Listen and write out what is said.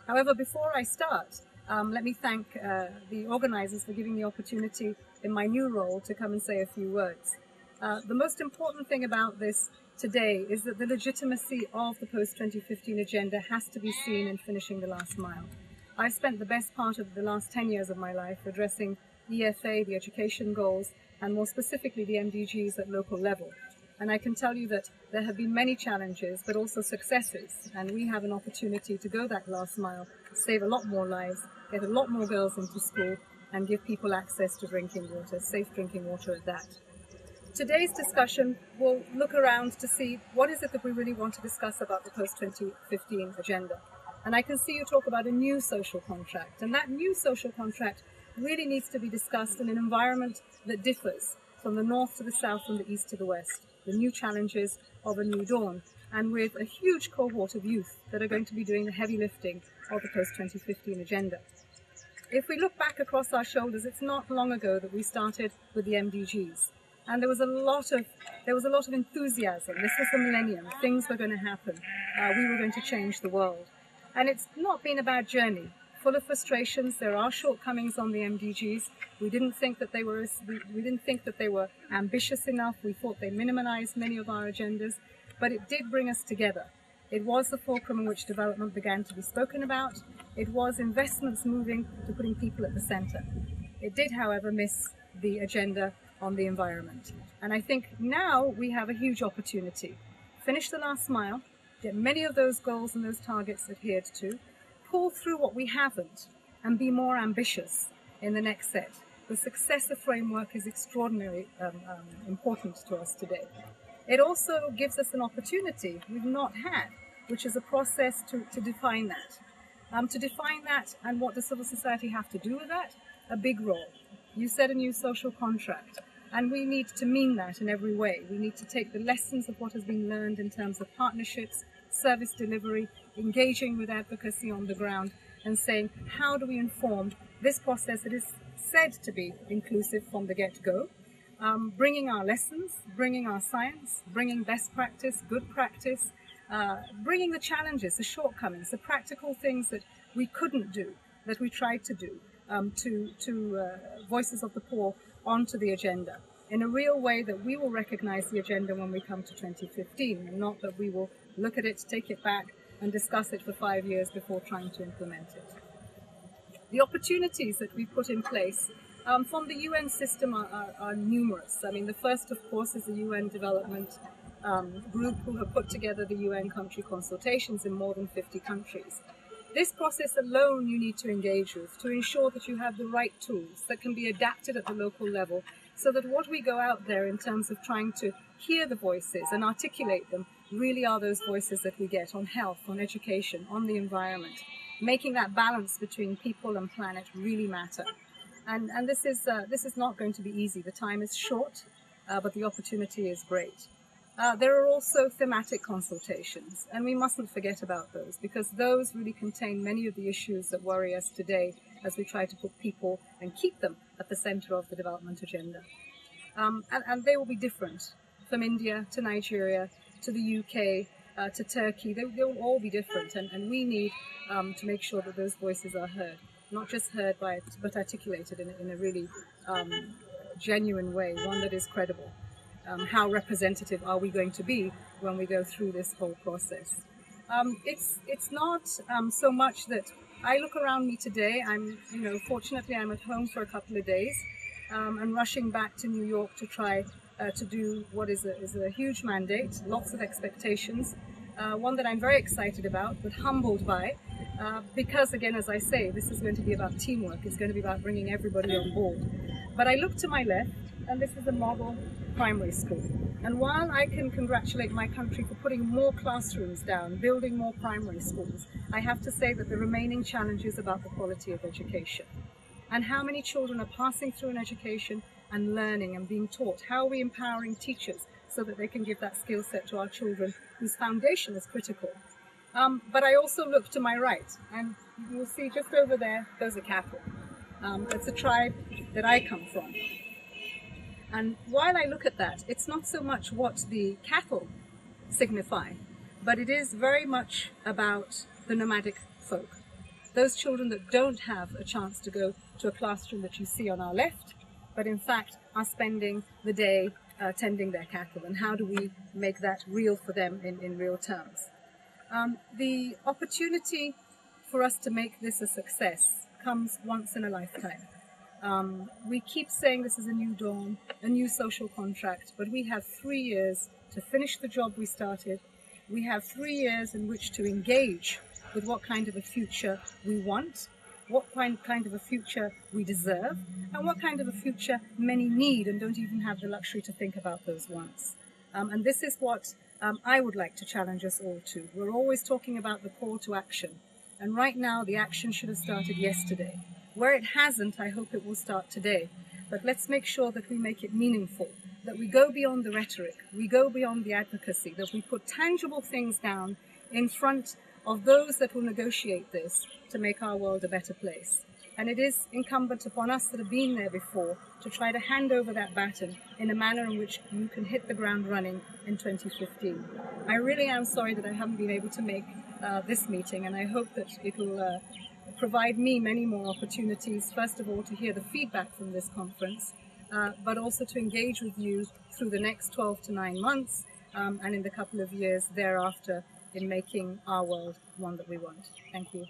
However, before I start, let me thank the organizers for giving me the opportunity in my new role to come and say a few words. The most important thing about this today is that the legitimacy of the post-2015 agenda has to be seen in finishing the last mile. I spent the best part of the last 10 years of my life addressing EFA, the education goals, and more specifically the MDGs at local level. And I can tell you that there have been many challenges, but also successes. And we have an opportunity to go that last mile, save a lot more lives, get a lot more girls into school, and give people access to drinking water, safe drinking water at that. Today's discussion will look around to see what is it that we really want to discuss about the post-2015 agenda. And I can see you talk about a new social contract. And that new social contract really needs to be discussed in an environment that differs from the north to the south and the east to the west, the new challenges of a new dawn, and with a huge cohort of youth that are going to be doing the heavy lifting of the post-2015 agenda. If we look back across our shoulders, it's not long ago that we started with the MDGs. And there was a lot of enthusiasm. This was the millennium. Things were going to happen. We were going to change the world. And it's not been a bad journey. Full of frustrations. There are shortcomings on the MDGs. We didn't think that they were ambitious enough. We thought they minimized many of our agendas, but it did bring us together. It was the fulcrum in which development began to be spoken about. It was investments moving to putting people at the center. It did, however, miss the agenda on the environment. And I think now we have a huge opportunity. Finish the last mile, get many of those goals and those targets adhered to, pull through what we haven't, and be more ambitious in the next set. The successor framework is extraordinarily important to us today. It also gives us an opportunity we've not had, which is a process to define that. To define that, and what does civil society have to do with that? A big role. You said a new social contract, and we need to mean that in every way. We need to take the lessons of what has been learned in terms of partnerships, service delivery, engaging with advocacy on the ground, and saying, how do we inform this process that is said to be inclusive from the get-go, bringing our lessons, bringing our science, bringing best practice, good practice, bringing the challenges, the shortcomings, the practical things that we couldn't do, that we tried to do, to voices of the poor onto the agenda in a real way that we will recognize the agenda when we come to 2015, and not that we will look at it, take it back, and discuss it for 5 years before trying to implement it. The opportunities that we put in place from the UN system are numerous. I mean, the first, of course, is the UN Development Group, who have put together the UN country consultations in more than 50 countries. This process alone you need to engage with to ensure that you have the right tools that can be adapted at the local level, so that what we go out there in terms of trying to hear the voices and articulate them really are those voices that we get on health, on education, on the environment, making that balance between people and planet really matter. And this is not going to be easy. The time is short, but the opportunity is great. There are also thematic consultations, and we mustn't forget about those, because those really contain many of the issues that worry us today as we try to put people and keep them at the center of the development agenda. And they will be different from India to Nigeria to the UK to Turkey. They will all be different, and we need to make sure that those voices are heard, not just heard but articulated in a really genuine way, one that is credible. How representative are we going to be when we go through this whole process? It's not so much that I look around me today. Fortunately, I'm at home for a couple of days and rushing back to New York to try to do what is a huge mandate, lots of expectations, one that I'm very excited about, but humbled by, because again, as I say, this is going to be about teamwork. It's going to be about bringing everybody on board. But I look to my left, and this is a model primary school. And while I can congratulate my country for putting more classrooms down, building more primary schools, I have to say that the remaining challenge is about the quality of education. And how many children are passing through an education and learning and being taught? How are we empowering teachers so that they can give that skill set to our children, whose foundation is critical? But I also look to my right, and you'll see just over there, those are cattle. That's a tribe that I come from. And while I look at that, it's not so much what the cattle signify, but it is very much about the nomadic folk. those children that don't have a chance to go to a classroom that you see on our left, but in fact are spending the day tending their cattle, and how do we make that real for them in real terms. The opportunity for us to make this a success comes once in a lifetime. We keep saying this is a new dawn, a new social contract, but we have 3 years to finish the job we started. We have 3 years in which to engage with what kind of a future we want, what kind of a future we deserve, and what kind of a future many need and don't even have the luxury to think about those wants. And this is what I would like to challenge us all to. We're always talking about the call to action, and right now the action should have started yesterday. Where it hasn't, I hope it will start today. But let's make sure that we make it meaningful, that we go beyond the rhetoric, we go beyond the advocacy, that we put tangible things down in front of those that will negotiate this to make our world a better place. And it is incumbent upon us that have been there before to try to hand over that baton in a manner in which you can hit the ground running in 2015. I really am sorry that I haven't been able to make this meeting, and I hope that it will provide me many more opportunities, first of all, to hear the feedback from this conference, but also to engage with you through the next 12 to 9 months and in the couple of years thereafter in making our world one that we want. Thank you.